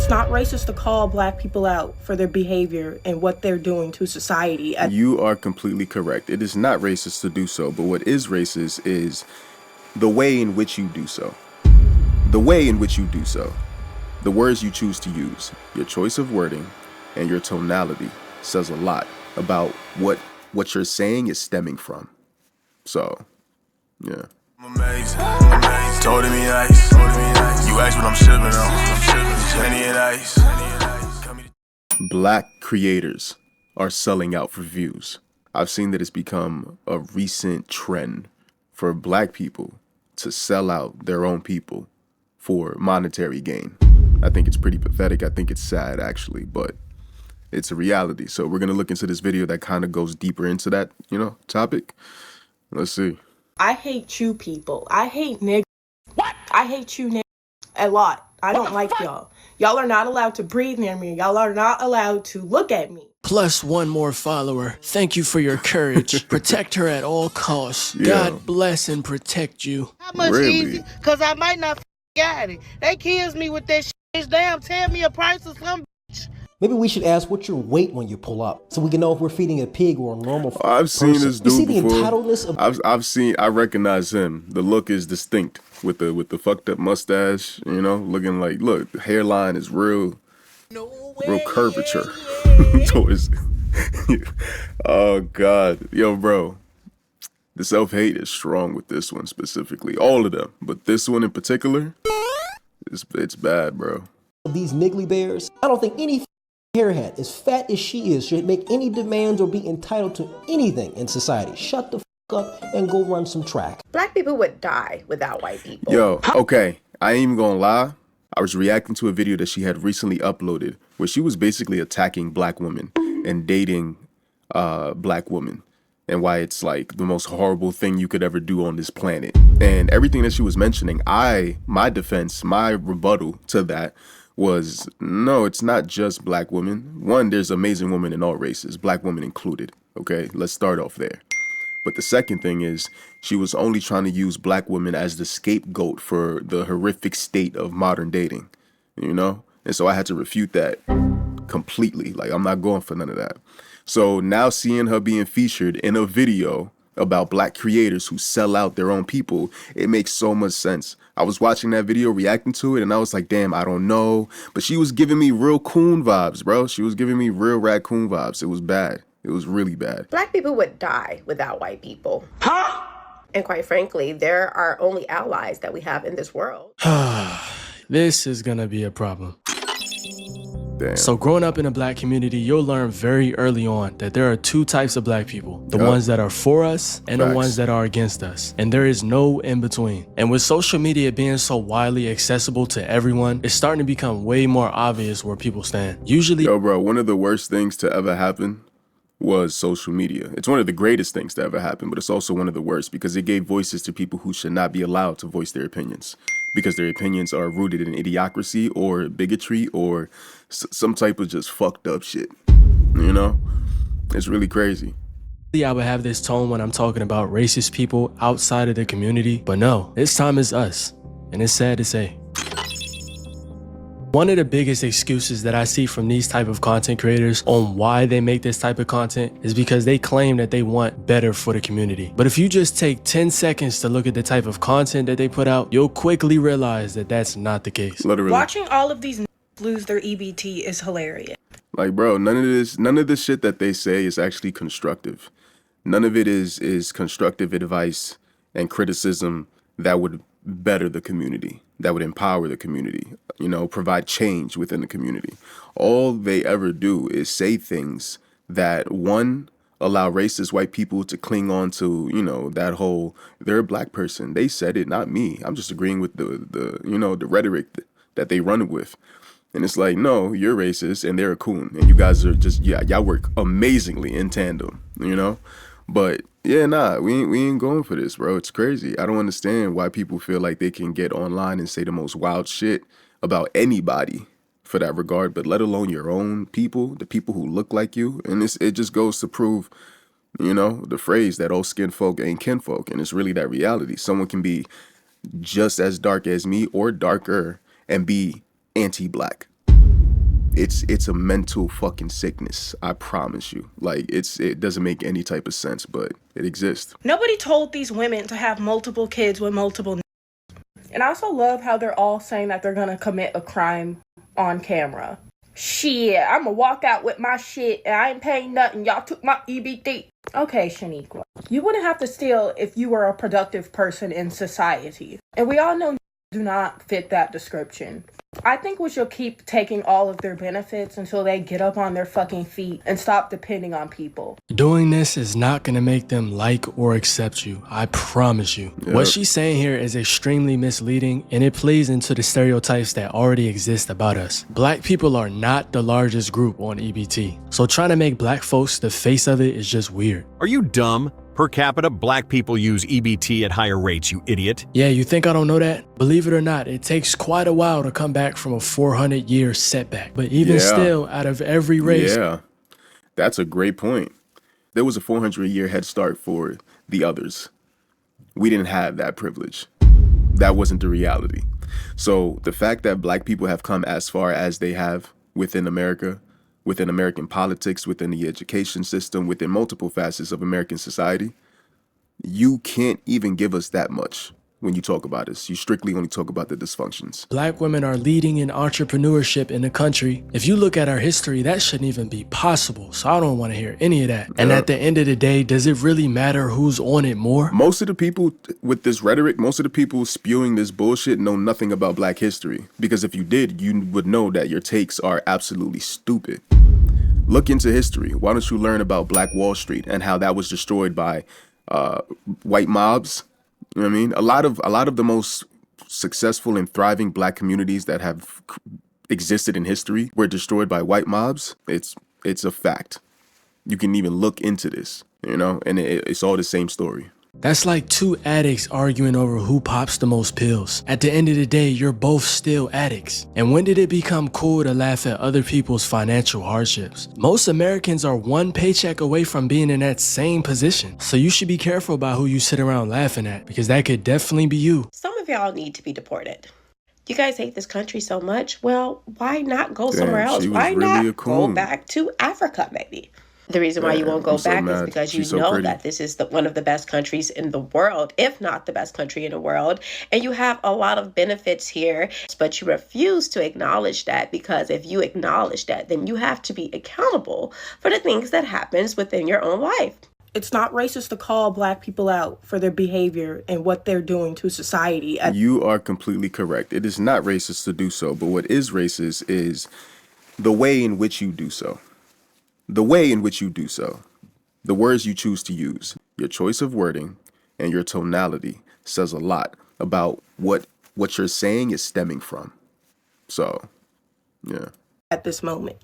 It's not racist to call black people out for their behavior and what they're doing to society. You are completely correct. It is not racist to do so, but what is racist is the way in which you do so. The way in which you do so. The words you choose to use, your choice of wording, and your tonality says a lot about what you're saying is stemming from. So, yeah. I'm amazed. Told me ice. You asked what I'm shipping on. Plenty of ice. Black creators are selling out for views. I've seen that it's become a recent trend for black people to sell out their own people for monetary gain. I think it's pretty pathetic. I think it's sad, actually, but it's a reality. So we're going to look into this video that kind of goes deeper into that, topic. Let's see. I hate you people. I hate niggas. What? I hate you niggas a lot. I don't like y'all. Y'all are not allowed to breathe near me. Y'all are not allowed to look at me. Plus one more follower. Thank you for your courage. Protect her at all costs. Yeah. God bless and protect you. How much easy? Because I might not got it. They kills me with that shit. Damn, tell me a price or something. Maybe we should ask what's your weight when you pull up, so we can know if we're feeding a pig or a normal person. I've seen this dude you see before. The entitledness of I recognize him. The look is distinct with the fucked up mustache, looking like, look, the hairline is real curvature towards oh God. Yo, bro. The self-hate is strong with this one specifically. All of them. But this one in particular, it's bad, bro. These niggly bears, I don't think any hairhead, as fat as she is, should make any demands or be entitled to anything in society. Shut the up and go run some track. Black people would die without white people. Yo, okay, I ain't even gonna lie. I was reacting to a video that she had recently uploaded where she was basically attacking black women and dating black women and why it's like the most horrible thing you could ever do on this planet. And everything that she was mentioning, my defense, my rebuttal to that was, no, it's not just black women. One, there's amazing women in all races, black women included. Okay, let's start off there. But the second thing is, she was only trying to use black women as the scapegoat for the horrific state of modern dating, And so I had to refute that completely. Like, I'm not going for none of that. So now seeing her being featured in a video about black creators who sell out their own people, it makes so much sense. I was watching that video, reacting to it, and I was like, damn, I don't know. But she was giving me real coon vibes, bro. She was giving me real raccoon vibes. It was bad. It was really bad. Black people would die without white people. Huh? And quite frankly, they're our only allies that we have in this world. This is gonna be a problem. Damn. So growing up in a black community, you'll learn very early on that there are two types of black people. The ones that are for us and the ones that are against us. And there is no in between. And with social media being so widely accessible to everyone, it's starting to become way more obvious where people stand. Usually, yo, bro, one of the worst things to ever happen was social media. It's one of the greatest things to ever happen, but it's also one of the worst because it gave voices to people who should not be allowed to voice their opinions because their opinions are rooted in idiocracy or bigotry or some type of just fucked up shit. It's really crazy. I would have this tone when I'm talking about racist people outside of the community, but no, this time is us, and it's sad to say. One of the biggest excuses that I see from these type of content creators on why they make this type of content is because they claim that they want better for the community. But if you just take 10 seconds to look at the type of content that they put out, you'll quickly realize that that's not the case. Literally. Watching all of these lose their EBT is hilarious. Like, bro, none of this shit that they say is actually constructive. None of it is constructive advice and criticism that would better the community, that would empower the community, provide change within the community. All they ever do is say things that, one, allow racist white people to cling on to, that whole, they're a black person. They said it, not me. I'm just agreeing with the rhetoric that they run with. And it's like, no, you're racist and they're a coon. And you guys are just, y'all work amazingly in tandem, But yeah, nah, we ain't going for this, bro. It's crazy. I don't understand why people feel like they can get online and say the most wild shit about anybody for that regard, but let alone your own people, the people who look like you. And it just goes to prove, the phrase that old skin folk ain't kinfolk. And it's really that reality. Someone can be just as dark as me or darker and be anti-black. it's a mental fucking sickness. I promise you. Like, it doesn't make any type of sense, but it exists. Nobody told these women to have multiple kids with multiple. And I also love how they're all saying that they're gonna commit a crime on camera. Shit, I'ma walk out with my shit and I ain't paying nothing. Y'all took my EBT. Okay, Shaniqua. You wouldn't have to steal if you were a productive person in society. And we all know do not fit that description. I think we should keep taking all of their benefits until they get up on their fucking feet and stop depending on people. Doing this is not going to make them like or accept you. I promise you. Yep. What she's saying here is extremely misleading, and it plays into the stereotypes that already exist about us. Black people are not the largest group on EBT, so trying to make black folks the face of it is just weird. Are you dumb? Per capita, black people use EBT at higher rates, you idiot. Yeah, you think I don't know that? Believe it or not, it takes quite a while to come back from a 400-year setback. But even still, out of every race... Yeah, that's a great point. There was a 400-year head start for the others. We didn't have that privilege. That wasn't the reality. So the fact that black people have come as far as they have within America, within American politics, within the education system, within multiple facets of American society, you can't even give us that much when you talk about this. You strictly only talk about the dysfunctions. Black women are leading in entrepreneurship in the country. If you look at our history, that shouldn't even be possible. So I don't want to hear any of that. And at the end of the day, does it really matter who's on it more? Most of the people with this rhetoric, most of the people spewing this bullshit know nothing about black history. Because if you did, you would know that your takes are absolutely stupid. Look into history. Why don't you learn about Black Wall Street and how that was destroyed by white mobs? You know what I mean? A lot of the most successful and thriving black communities that have existed in history were destroyed by white mobs. It's a fact. You can even look into this, you know, and it's all the same story. That's like two addicts arguing over who pops the most pills. At the end of the day, you're both still addicts. And when did it become cool to laugh at other people's financial hardships? Most Americans are one paycheck away from being in that same position. So you should be careful about who you sit around laughing at, because that could definitely be you. Some of y'all need to be deported. You guys hate this country so much. Well, why not go somewhere else? Why not go back to Africa, maybe? The reason why you won't go back is because you know that this is one of the best countries in the world, if not the best country in the world. And you have a lot of benefits here, but you refuse to acknowledge that, because if you acknowledge that, then you have to be accountable for the things that happens within your own life. It's not racist to call black people out for their behavior and what they're doing to society. You are completely correct. It is not racist to do so, but what is racist is the way in which you do so. The way in which you do so, the words you choose to use, your choice of wording, and your tonality says a lot about what you're saying is stemming from. So, yeah. At this moment,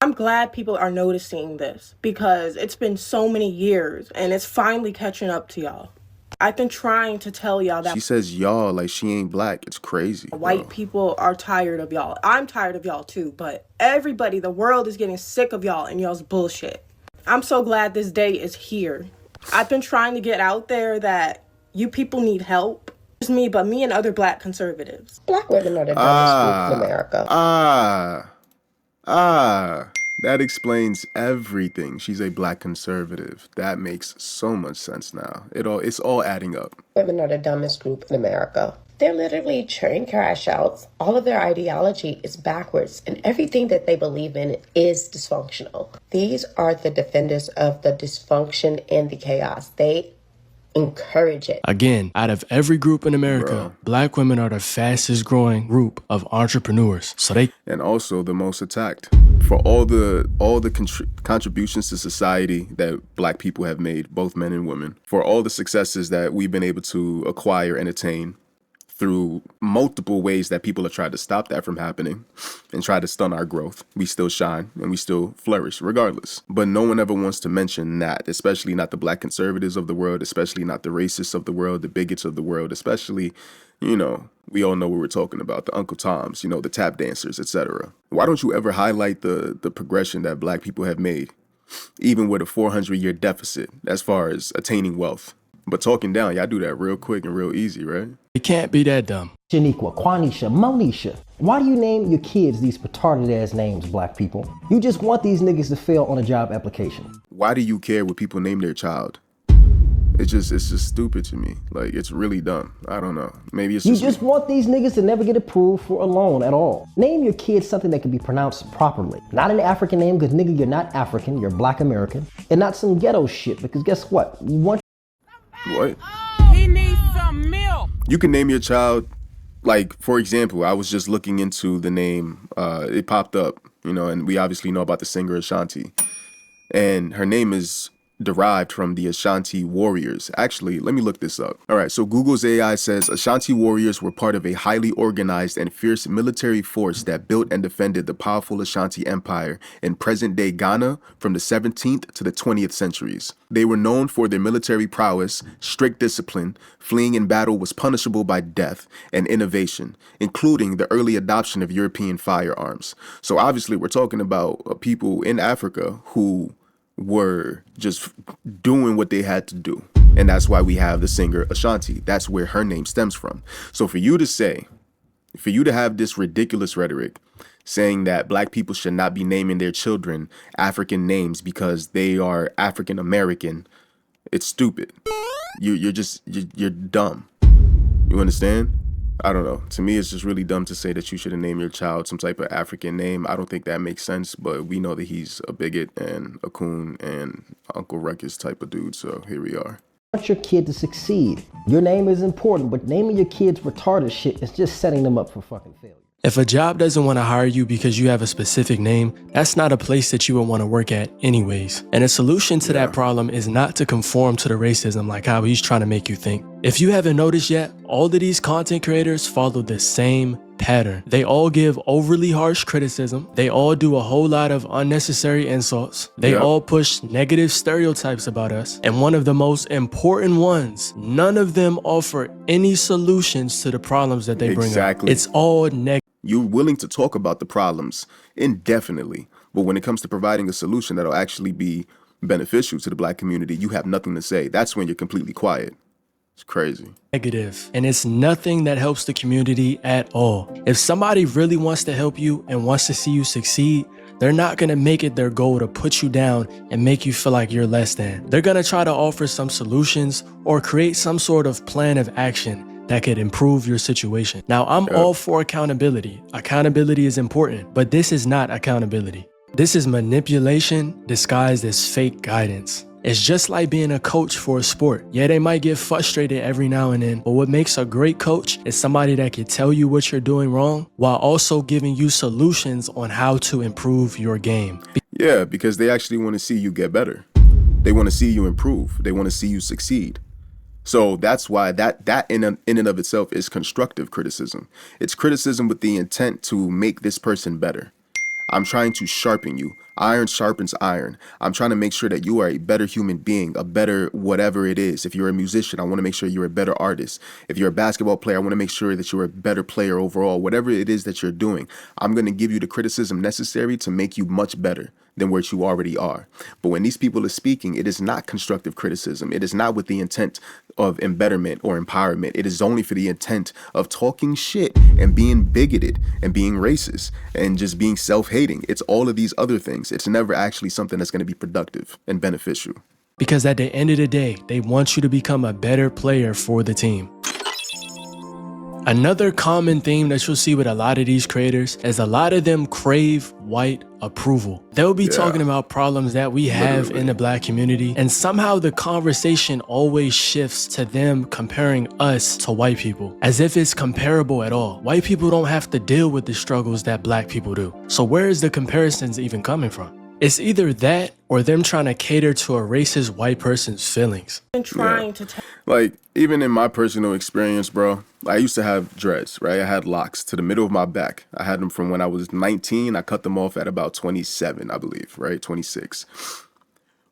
I'm glad people are noticing this, because it's been so many years and it's finally catching up to y'all. I've been trying to tell y'all that. She says y'all like she ain't black. It's crazy. White people are tired of y'all. I'm tired of y'all too, but everybody, the world is getting sick of y'all and y'all's bullshit. I'm so glad this day is here. I've been trying to get out there that you people need help. Just me, but me and other black conservatives. Black women are the dumbest group in America. That explains everything. She's a black conservative. That makes so much sense now. It's all adding up. Women are the dumbest group in America. They're literally trained crash outs. All of their ideology is backwards, and everything that they believe in is dysfunctional. These are the defenders of the dysfunction and the chaos. They encourage it. Again, out of every group in America, black women are the fastest growing group of entrepreneurs. And also the most attacked. For all the contributions to society that black people have made, both men and women, for all the successes that we've been able to acquire and attain through multiple ways that people have tried to stop that from happening and try to stun our growth, we still shine and we still flourish regardless. But no one ever wants to mention that, especially not the black conservatives of the world, especially not the racists of the world, the bigots of the world, especially, you know, we all know what we're talking about, the Uncle Toms, you know, the tap dancers, etc. Why don't you ever highlight the progression that black people have made, even with a 400-year deficit as far as attaining wealth? But talking down, y'all do that real quick and real easy, right? It can't be that dumb. Shaniqua, Quanisha, Monisha. Why do you name your kids these retarded ass names, black people? You just want these niggas to fail on a job application. Why do you care what people name their child? It's just stupid to me. Like, it's really dumb. I don't know. Maybe it's just You just want these niggas to never get approved for a loan at all. Name your kids something that can be pronounced properly. Not an African name, because nigga, you're not African, you're black American. And not some ghetto shit, because guess what? You want... What? He needs some milk. You can name your child, like, for example, I was just looking into the name, it popped up, you know, and we obviously know about the singer Ashanti. And her name is derived from the Ashanti warriors. Actually, let me look this up. All right, so Google's AI says Ashanti warriors were part of a highly organized and fierce military force that built and defended the powerful Ashanti Empire in present-day Ghana from the 17th to the 20th centuries. They were known for their military prowess, strict discipline, fleeing in battle was punishable by death, and innovation, including the early adoption of European firearms. So obviously we're talking about people in Africa who were just doing what they had to do. And that's why we have the singer Ashanti. That's where her name stems from. So for you to have this ridiculous rhetoric saying that black people should not be naming their children African names because they are African American, it's stupid. You're dumb. You understand? I don't know. To me, it's just really dumb to say that you shouldn't name your child some type of African name. I don't think that makes sense, but we know that he's a bigot and a coon and Uncle Ruckus type of dude, so here we are. You want your kid to succeed. Your name is important, but naming your kids retarded shit is just setting them up for fucking failure. If a job doesn't want to hire you because you have a specific name, that's not a place that you would want to work at anyways. And a solution to that problem is not to conform to the racism like how he's trying to make you think. If you haven't noticed yet, all of these content creators follow the same pattern. They all give overly harsh criticism. They all do a whole lot of unnecessary insults. They all push negative stereotypes about us. And one of the most important ones, none of them offer any solutions to the problems that they bring up. It's all negative. You're willing to talk about the problems indefinitely, but when it comes to providing a solution that'll actually be beneficial to the black community, you have nothing to say. That's when you're completely quiet. It's crazy. Negative. And it's nothing that helps the community at all. If somebody really wants to help you and wants to see you succeed, they're not going to make it their goal to put you down and make you feel like you're less than. They're going to try to offer some solutions or create some sort of plan of action that could improve your situation. Now, I'm all for accountability. Accountability is important, but this is not accountability. This is manipulation disguised as fake guidance. It's just like being a coach for a sport. Yeah, they might get frustrated every now and then, but what makes a great coach is somebody that can tell you what you're doing wrong while also giving you solutions on how to improve your game. Yeah, because they actually want to see you get better. They want to see you improve. They want to see you succeed. So that's why that in and of itself is constructive criticism. It's criticism with the intent to make this person better. I'm trying to sharpen you. Iron sharpens iron. I'm trying to make sure that you are a better human being, a better whatever it is. If you're a musician, I want to make sure you're a better artist. If you're a basketball player, I want to make sure that you're a better player overall. Whatever it is that you're doing, I'm going to give you the criticism necessary to make you much better than what you already are. But when these people are speaking, it is not constructive criticism. It is not with the intent of embetterment or empowerment. It is only for the intent of talking shit and being bigoted and being racist and just being self-hating. It's all of these other things. It's never actually something that's going to be productive and beneficial. Because at the end of the day, they want you to become a better player for the team. Another common theme that you'll see with a lot of these creators is a lot of them crave white approval. They'll be talking about problems that we have in the black community, and somehow the conversation always shifts to them comparing us to white people, as if it's comparable at all. White people don't have to deal with the struggles that black people do. So where is the comparisons even coming from? It's either that or them trying to cater to a racist white person's feelings. Like, even in my personal experience, bro, I used to have dreads, right? I had locks to the middle of my back. I had them from when I was 19. I cut them off at about 27, I believe, right? 26.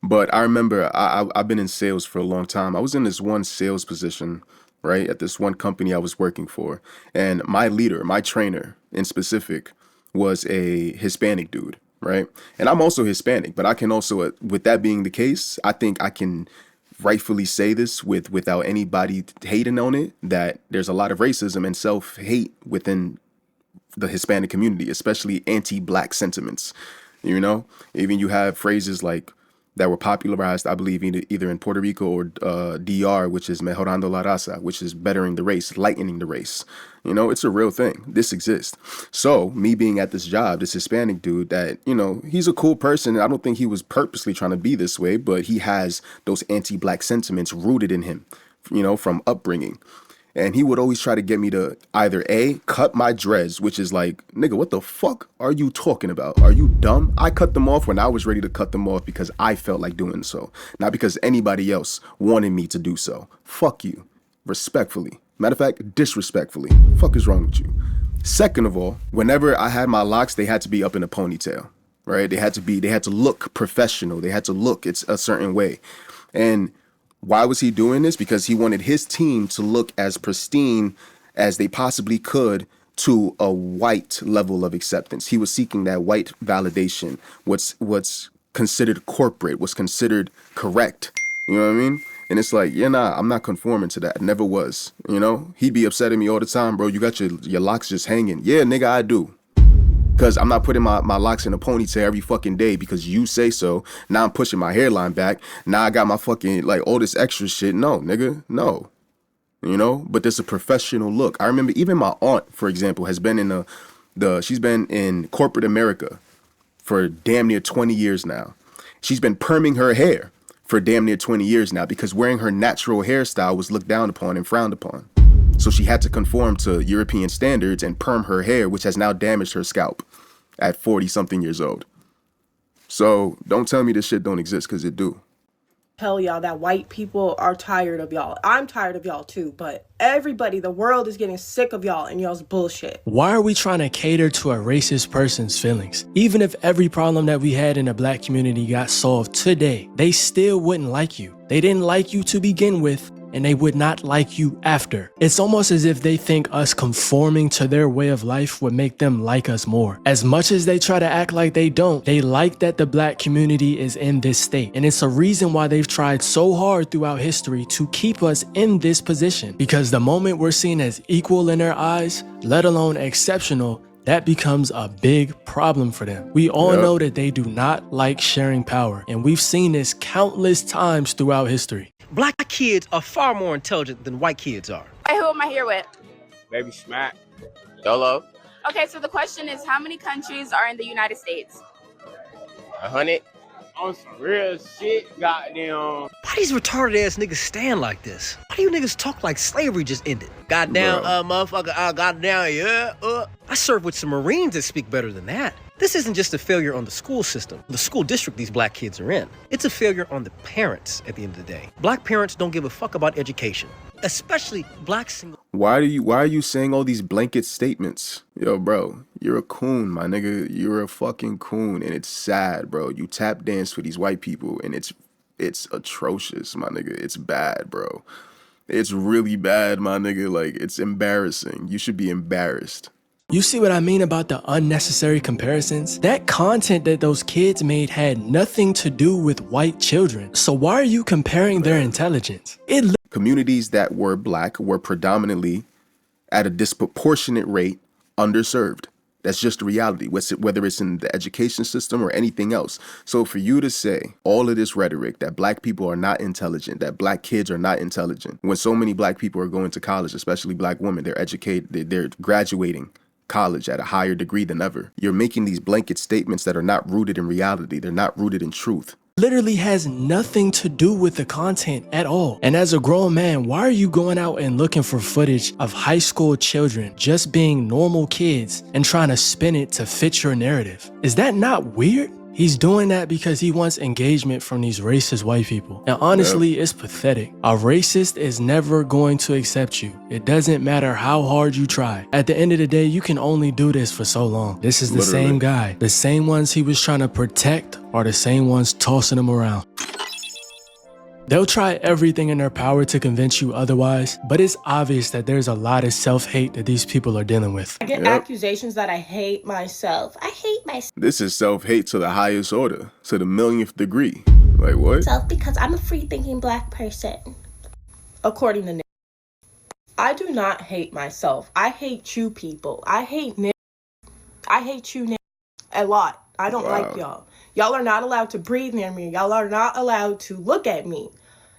But I remember I've been in sales for a long time. I was in this one sales position, right, at this one company I was working for. And my leader, my trainer in specific, was a Hispanic dude. Right. And I'm also Hispanic, but I can also, with that being the case, I think I can rightfully say this without anybody hating on it, that there's a lot of racism and self-hate within the Hispanic community, especially anti-black sentiments. You know, even you have phrases like that were popularized, I believe, either in Puerto Rico or DR, which is mejorando la raza, which is bettering the race, lightening the race. You know, it's a real thing. This exists. So me being at this job, this Hispanic dude that, you know, he's a cool person. I don't think he was purposely trying to be this way, but he has those anti-black sentiments rooted in him, you know, from upbringing. And he would always try to get me to either A, cut my dreads, which is like, nigga, what the fuck are you talking about? Are you dumb? I cut them off when I was ready to cut them off because I felt like doing so, not because anybody else wanted me to do so. Fuck you. Respectfully. Matter of fact, disrespectfully. Fuck is wrong with you? Second of all, whenever I had my locks, they had to be up in a ponytail, right? They had to look professional. They had to look it's a certain way. And why was he doing this? Because he wanted his team to look as pristine as they possibly could to a white level of acceptance. He was seeking that white validation, what's considered corporate, what's considered correct. You know what I mean? And it's like, yeah, nah, I'm not conforming to that. Never was. You know? He'd be upset at me all the time, bro. You got your locks just hanging. Yeah, nigga, I do. Because I'm not putting my locks in a ponytail every fucking day because you say so. Now I'm pushing my hairline back. Now I got my fucking, like, all this extra shit. No, nigga, no. You know? But there's a professional look. I remember even my aunt, for example, has been in she's been in corporate America for damn near 20 years now. She's been perming her hair for damn near 20 years now because wearing her natural hairstyle was looked down upon and frowned upon. So she had to conform to European standards and perm her hair, which has now damaged her scalp at 40-something years old. So don't tell me this shit don't exist, because it do. Tell y'all that white people are tired of y'all. I'm tired of y'all too, but everybody, the world is getting sick of y'all and y'all's bullshit. Why are we trying to cater to a racist person's feelings? Even if every problem that we had in the black community got solved today, they still wouldn't like you. They didn't like you to begin with, and they would not like you after. It's almost as if they think us conforming to their way of life would make them like us more. As much as they try to act like they don't, they like that the black community is in this state. And it's a reason why they've tried so hard throughout history to keep us in this position. Because the moment we're seen as equal in their eyes, let alone exceptional, that becomes a big problem for them. We all know that they do not like sharing power, and we've seen this countless times throughout history. Black kids are far more intelligent than white kids are. Hey, who am I here with? Baby Smack. Dolo. Okay, so the question is, how many countries are in the United States? 100. On some real shit, goddamn. Why these retarded ass niggas stand like this? Why do you niggas talk like slavery just ended? Goddamn, motherfucker, goddamn, yeah, I served with some Marines that speak better than that. This isn't just a failure on the school system, the school district these black kids are in. It's a failure on the parents at the end of the day. Black parents don't give a fuck about education, especially black single. Why are you saying all these blanket statements? Yo, bro, you're a coon, my nigga. You're a fucking coon, and it's sad, bro. You tap dance for these white people, and it's atrocious, my nigga. It's bad, bro. It's really bad, my nigga. Like, it's embarrassing. You should be embarrassed. You see what I mean about the unnecessary comparisons? That content that those kids made had nothing to do with white children. So why are you comparing their intelligence? Communities that were black were predominantly, at a disproportionate rate, underserved. That's just the reality, whether it's in the education system or anything else. So for you to say all of this rhetoric that black people are not intelligent, that black kids are not intelligent, when so many black people are going to college, especially black women, they're educated, they're graduating college at a higher degree than ever. You're making these blanket statements that are not rooted in reality. They're not rooted in truth. Literally has nothing to do with the content at all. And as a grown man, why are you going out and looking for footage of high school children just being normal kids and trying to spin it to fit your narrative? Is that not weird? He's doing that because he wants engagement from these racist white people. And honestly, it's pathetic. A racist is never going to accept you. It doesn't matter how hard you try. At the end of the day, you can only do this for so long. This is the same guy. The same ones he was trying to protect are the same ones tossing him around. They'll try everything in their power to convince you otherwise, but it's obvious that there's a lot of self-hate that these people are dealing with. I get accusations that I hate myself. I hate myself. This is self-hate to the highest order, to the millionth degree. Like what? Self because I'm a free-thinking black person. According to I do not hate myself. I hate you people. I hate you a lot. I don't like y'all. Y'all are not allowed to breathe near me. Y'all are not allowed to look at me.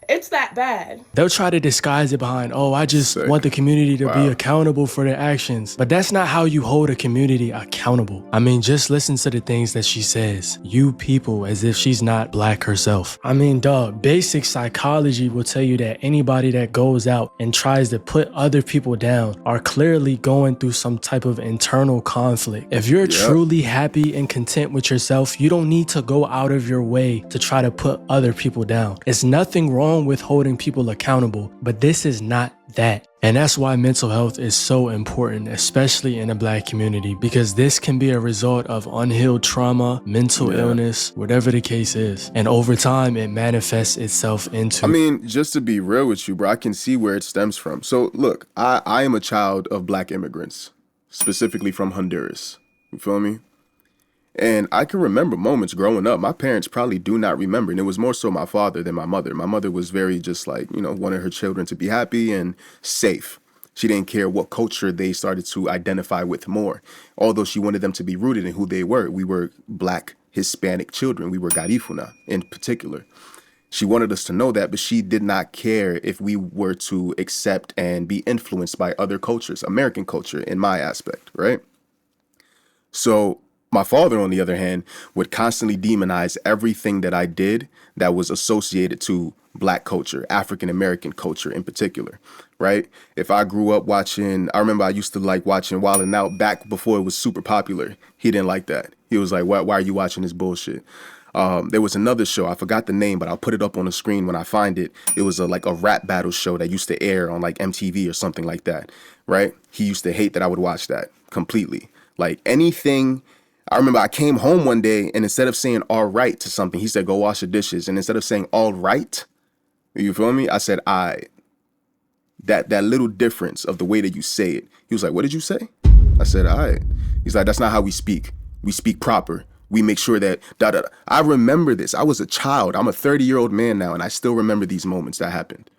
It's that bad. They'll try to disguise it behind, oh, I just want the community to be accountable for their actions. But that's not how you hold a community accountable. I mean, just listen to the things that she says. You people, as if she's not black herself. I mean, dog, basic psychology will tell you that anybody that goes out and tries to put other people down are clearly going through some type of internal conflict. If you're truly happy and content with yourself, you don't need to go out of your way to try to put other people down. It's nothing wrong with holding people accountable, but this is not that. And that's why mental health is so important, especially in the black community, because this can be a result of unhealed trauma, mental illness, whatever the case is. And over time, it manifests itself into... I mean, just to be real with you, bro, I can see where it stems from. So look, I am a child of black immigrants, specifically from Honduras. You feel me? And I can remember moments growing up. My parents probably do not remember. And it was more so my father than my mother. My mother was very just like, you know, wanted her children to be happy and safe. She didn't care what culture they started to identify with more. Although she wanted them to be rooted in who they were. We were black Hispanic children. We were Garifuna in particular. She wanted us to know that, but she did not care if we were to accept and be influenced by other cultures, American culture in my aspect, right? So my father, on the other hand, would constantly demonize everything that I did that was associated to black culture, African-American culture in particular, right? If I grew up watching, I remember I used to like watching Wild 'N Out back before it was super popular. He didn't like that. He was like, why are you watching this bullshit? There was another show, I forgot the name, but I'll put it up on the screen when I find it. It was like a rap battle show that used to air on like MTV or something like that, right? He used to hate that I would watch that completely. Like anything... I remember I came home one day and instead of saying all right to something, he said, go wash the dishes. And instead of saying all right, you feel me? I said, I. That little difference of the way that you say it. He was like, what did you say? I said, all right. He's like, that's not how we speak. We speak proper. We make sure that I remember this. I was a child. I'm a 30-year-old man now, and I still remember these moments that happened.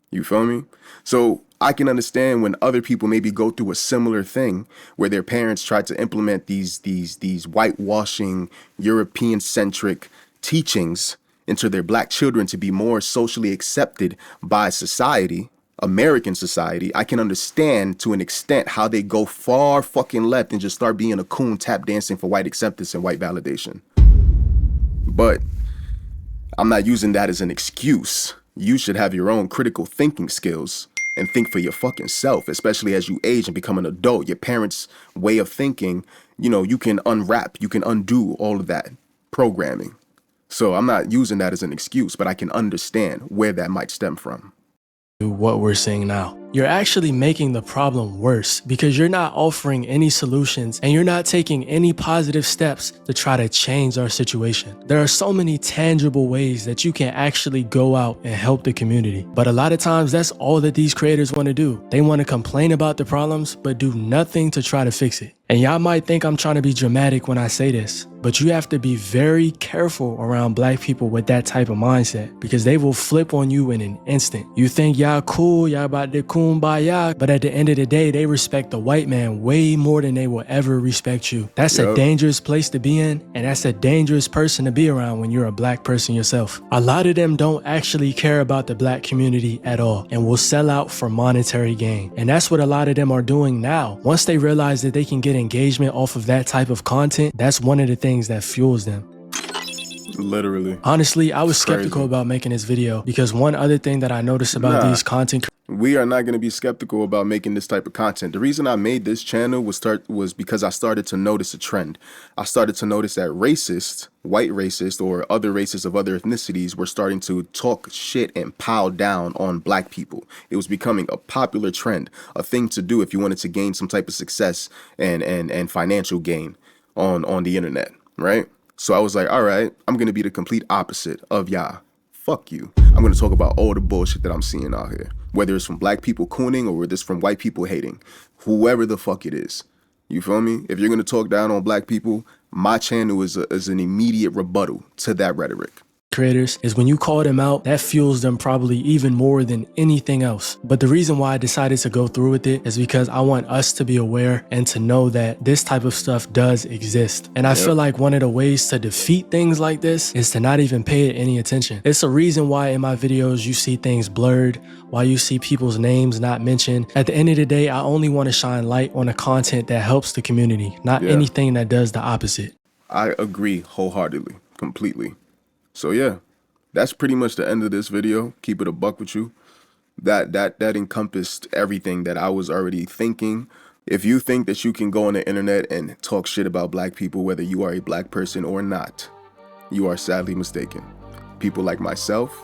You feel me? So I can understand when other people maybe go through a similar thing where their parents tried to implement these whitewashing, European-centric teachings into their black children to be more socially accepted by society, American society. I can understand to an extent how they go far fucking left and just start being a coon tap dancing for white acceptance and white validation. But I'm not using that as an excuse. You should have your own critical thinking skills and think for your fucking self, especially as you age and become an adult. Your parents' way of thinking, you know, you can unwrap, you can undo all of that programming. So I'm not using that as an excuse, but I can understand where that might stem from. What we're seeing now. You're actually making the problem worse because you're not offering any solutions and you're not taking any positive steps to try to change our situation. There are so many tangible ways that you can actually go out and help the community. But a lot of times that's all that these creators want to do. They want to complain about the problems, but do nothing to try to fix it. And y'all might think I'm trying to be dramatic when I say this, but you have to be very careful around black people with that type of mindset because they will flip on you in an instant. You think y'all cool, y'all about to kumbaya, but at the end of the day, they respect the white man way more than they will ever respect you. That's a dangerous place to be in, and that's a dangerous person to be around when you're a black person yourself. A lot of them don't actually care about the black community at all and will sell out for monetary gain. And that's what a lot of them are doing now. Once they realize that they can get engagement off of that type of content, that's one of the things that fuels them. Literally. Honestly, I was skeptical about making this video because one other thing that I noticed about these content we are not going to be skeptical about making this type of content. The reason I made this channel was because I started to notice a trend. I started to notice that racist, white racist, or other racists of other ethnicities were starting to talk shit and pile down on black people. It was becoming a popular trend, a thing to do if you wanted to gain some type of success and financial gain on the internet, right? So I was like, all right, I'm going to be the complete opposite of y'all. Fuck you. I'm going to talk about all the bullshit that I'm seeing out here. Whether it's from black people cooning or whether it's from white people hating. Whoever the fuck it is. You feel me? If you're going to talk down on black people, my channel is an immediate rebuttal to that rhetoric. creators is when you call them out, that fuels them probably even more than anything else. But the reason why I decided to go through with it is because I want us to be aware and to know that this type of stuff does exist. And I feel like one of the ways to defeat things like this is to not even pay it any attention. It's a reason why in my videos you see things blurred, why you see people's names not mentioned. At the end of the day, I only want to shine light on the content that helps the community, not anything that does the opposite. I agree wholeheartedly, completely. So yeah, that's pretty much the end of this video. Keep it a buck with you. That encompassed everything that I was already thinking. If you think that you can go on the internet and talk shit about black people, whether you are a black person or not, you are sadly mistaken. People like myself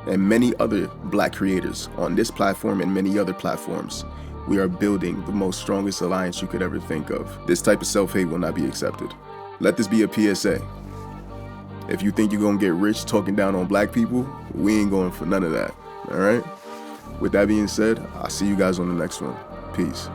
and many other black creators on this platform and many other platforms, we are building the most strongest alliance you could ever think of. This type of self-hate will not be accepted. Let this be a PSA. If you think you're gonna get rich talking down on black people, we ain't going for none of that, all right? With that being said, I'll see you guys on the next one. Peace.